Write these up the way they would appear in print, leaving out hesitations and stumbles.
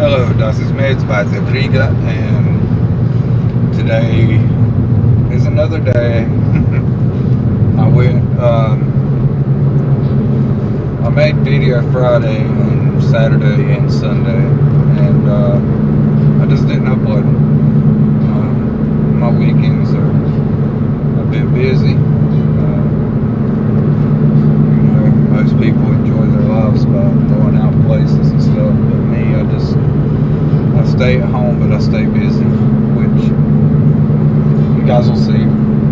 Hello, das ist Meds by the Krieger, and today is another day. I made video Friday and Saturday and Sunday, and I just didn't upload them. My weekends are a bit busy. Most people enjoy their lives by going out places and stuff, but me, I stay at home, but I stay busy, which you guys will see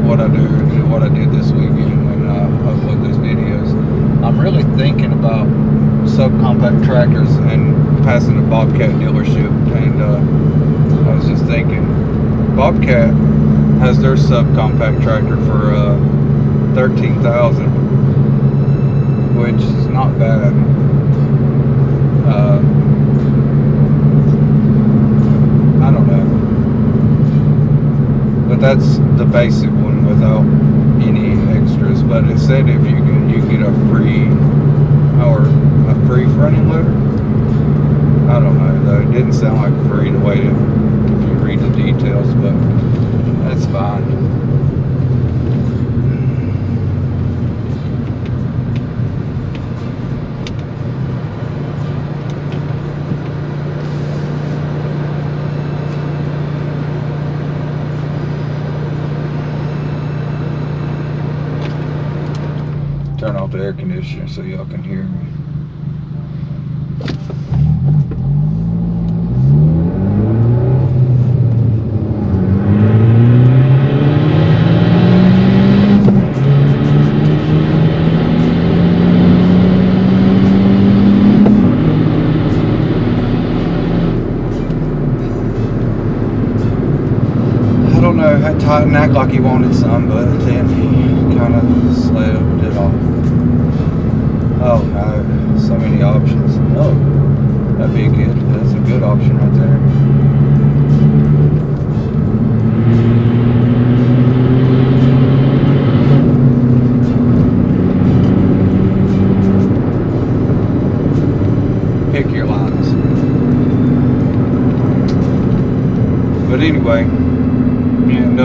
what I do, what I did this weekend when I upload those videos. I'm really thinking about subcompact tractors and passing a Bobcat dealership, and I was just thinking, Bobcat has their subcompact tractor for $13,000, which is not bad. I don't know, but that's the basic one without any extras. But it said if you get a free front end loader. I don't know though. It didn't sound like free the way if you read the details, but that's fine. Turn off the air conditioner so y'all can hear me. I don't know, had Titan act like he wanted some, but then he kind of slaved it off. Oh no, so many options. Oh, that'd be good. That's a good option right there. Pick your lines. But anyway, and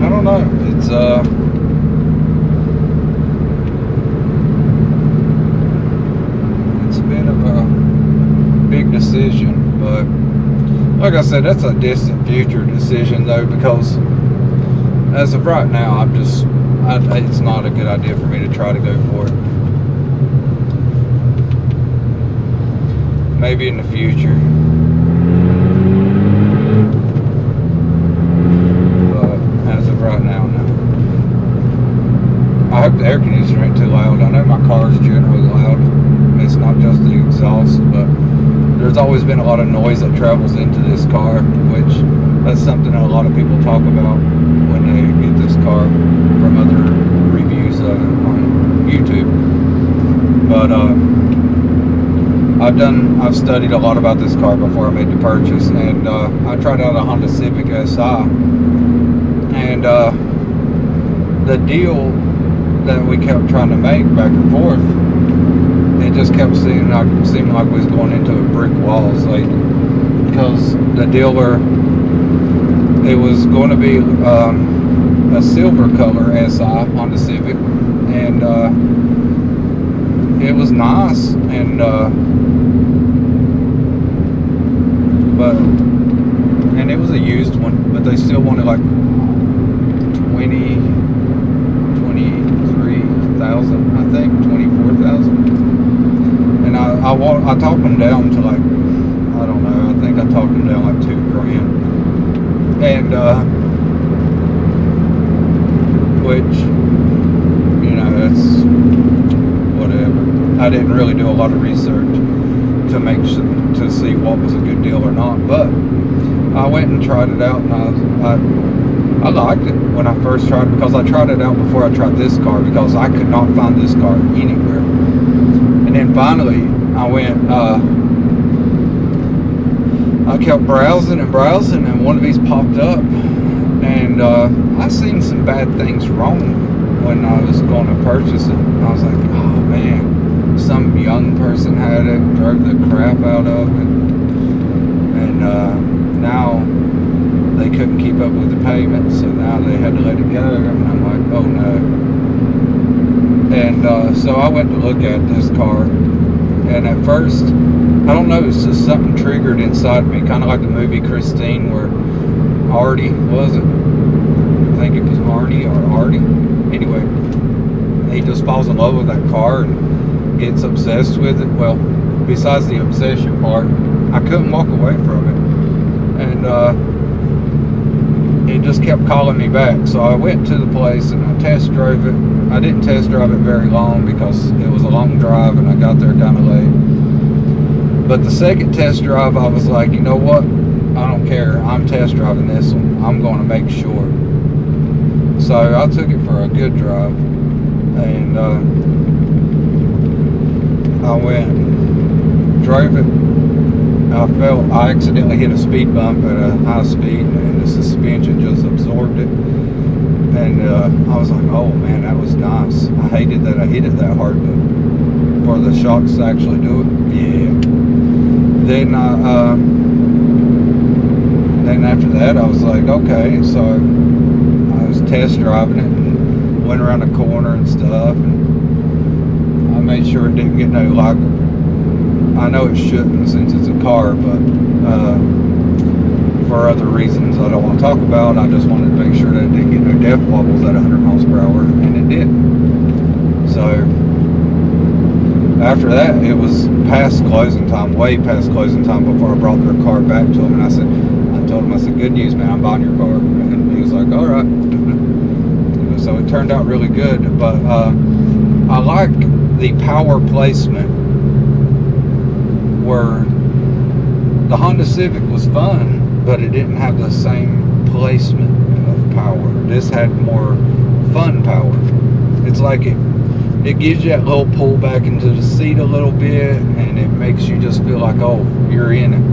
I don't know, it's been a big decision, but like I said, that's a distant future decision though, because as of right now, it's not a good idea for me to try to go for it. Maybe in the future. Right now, no. I hope the air conditioner ain't too loud. I know my car is generally loud. It's not just the exhaust, but there's always been a lot of noise that travels into this car, which that's something that a lot of people talk about when they get this car from other reviews of it on YouTube. But I've studied a lot about this car before I made the purchase, and I tried out a Honda Civic Si. And the deal that we kept trying to make back and forth, it just kept seeming like we was going into a brick wall. It's like, because the dealer, it was going to be a silver color SI on the Civic, and it was nice, and and it was a used one, but they still wanted like 23,000, I think, 24,000. And I talked them down to like, I don't know, I think I talked them down like $2,000. And, which, you know, that's whatever. I didn't really do a lot of research to see what was a good deal or not, but I went and tried it out, and I liked it when I first tried it, because I tried it out before I tried this car, because I could not find this car anywhere. And then finally I went, I kept browsing and one of these popped up, and I seen some bad things wrong when I was going to purchase it. I was like, oh man, some young person person had it, drove the crap out of it, and now they couldn't keep up with the payments, so now they had to let it go. And I'm like, oh no. And so I went to look at this car, and at first, I don't know, it's just something triggered inside me, kind of like the movie Christine, where Artie, was it? I think it was Arnie or Artie. Anyway, he just falls in love with that car and gets obsessed with it. Well, besides the obsession part, I couldn't walk away from it. And it just kept calling me back. So I went to the place and I test drove it. I didn't test drive it very long because it was a long drive and I got there kind of late. But the second test drive, I was like, you know what? I don't care. I'm test driving this one. I'm going to make sure. So I took it for a good drive. And I went, drove it. I accidentally hit a speed bump at a high speed, and the suspension just absorbed it. And I was like, oh man, that was nice. I hated that I hit it that hard, but for the shocks to actually do it, yeah. Then then after that, I was like, okay. So I was test driving it and went around the corner and stuff, and I made sure it didn't get no, like, I know it shouldn't since it's a car, but for other reasons I don't want to talk about, I just wanted to make sure that it didn't get no death wobbles at 100 miles per hour, and it didn't. So after that, it was past closing time, way past closing time, before I brought their car back to him, and I told him, I said, good news, man, I'm buying your car. And he was like, all right. So it turned out really good, but I like the power placement, where the Honda Civic was fun, but it didn't have the same placement of power. This had more fun power. It's like it gives you that little pull back into the seat a little bit, and it makes you just feel like, oh, you're in it.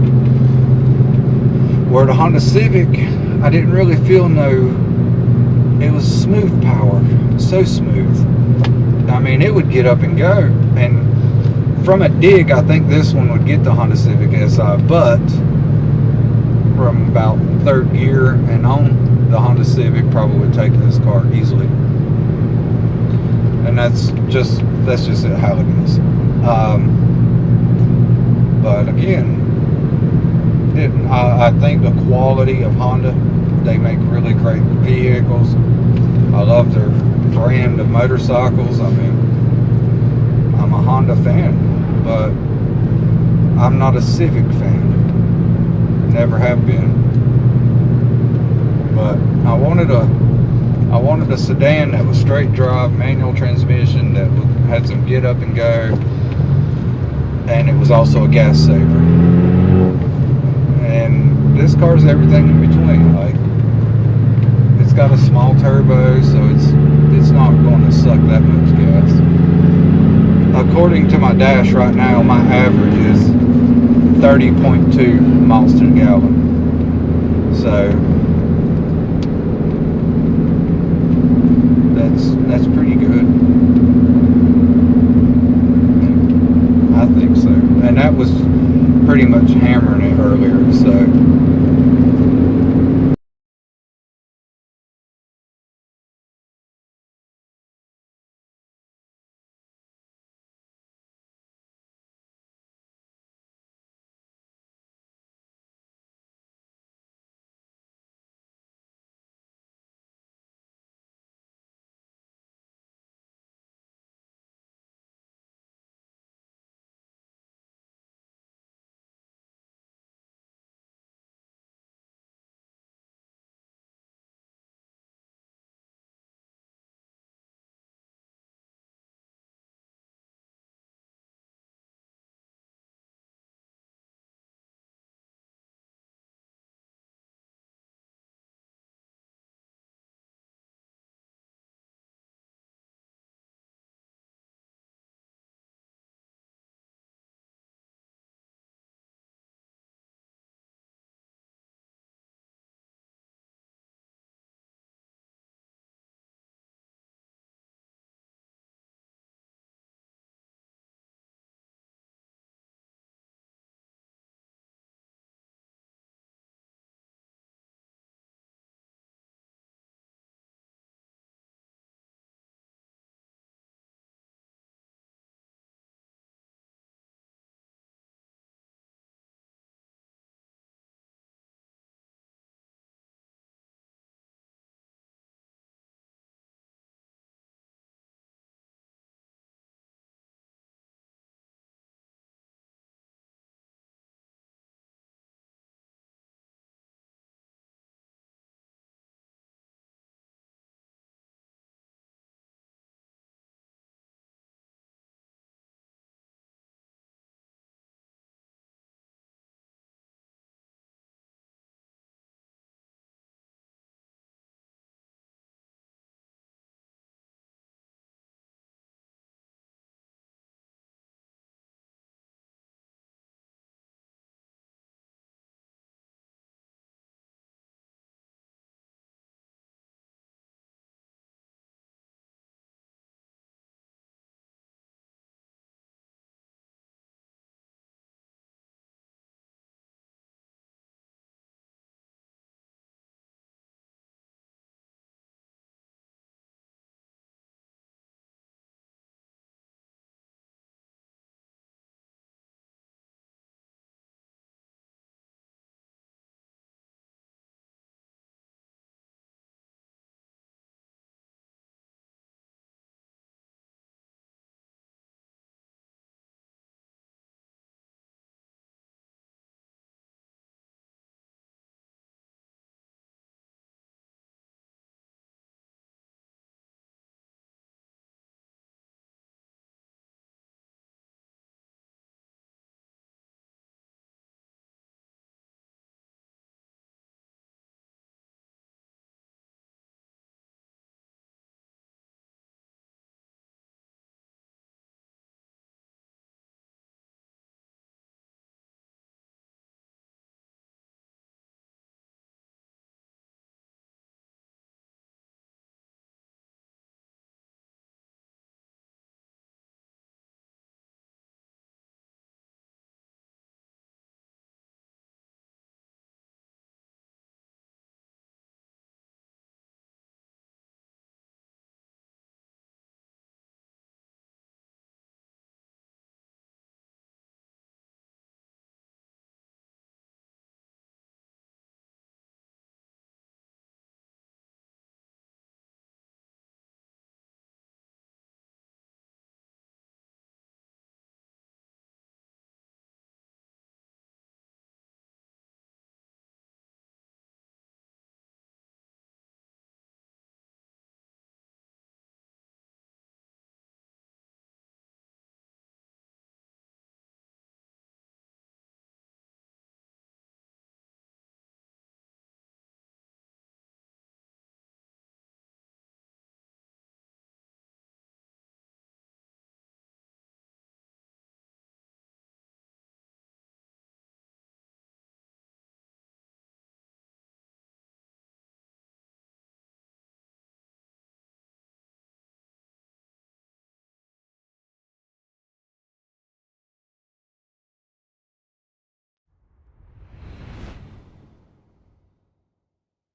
Where the Honda Civic, I didn't really feel it was smooth power, so smooth. I mean, it would get up and go, and from a dig, I think this one would get the Honda Civic SI, but from about third gear and on, the Honda Civic probably would take this car easily. And that's just it, how it is. But again, I think the quality of Honda, they make really great vehicles. I love their brand of motorcycles. I mean, I'm a Honda fan, but I'm not a Civic fan. Never have been. But I wanted a sedan that was straight drive, manual transmission, that had some get up and go, and it was also a gas saver. And this car's everything in between. Like, it's got a small turbo, so it's not going to suck that much gas. According to my dash right now, my average is 30.2 miles to the gallon. So that's pretty good. I think so. And that was pretty much hammering it earlier, so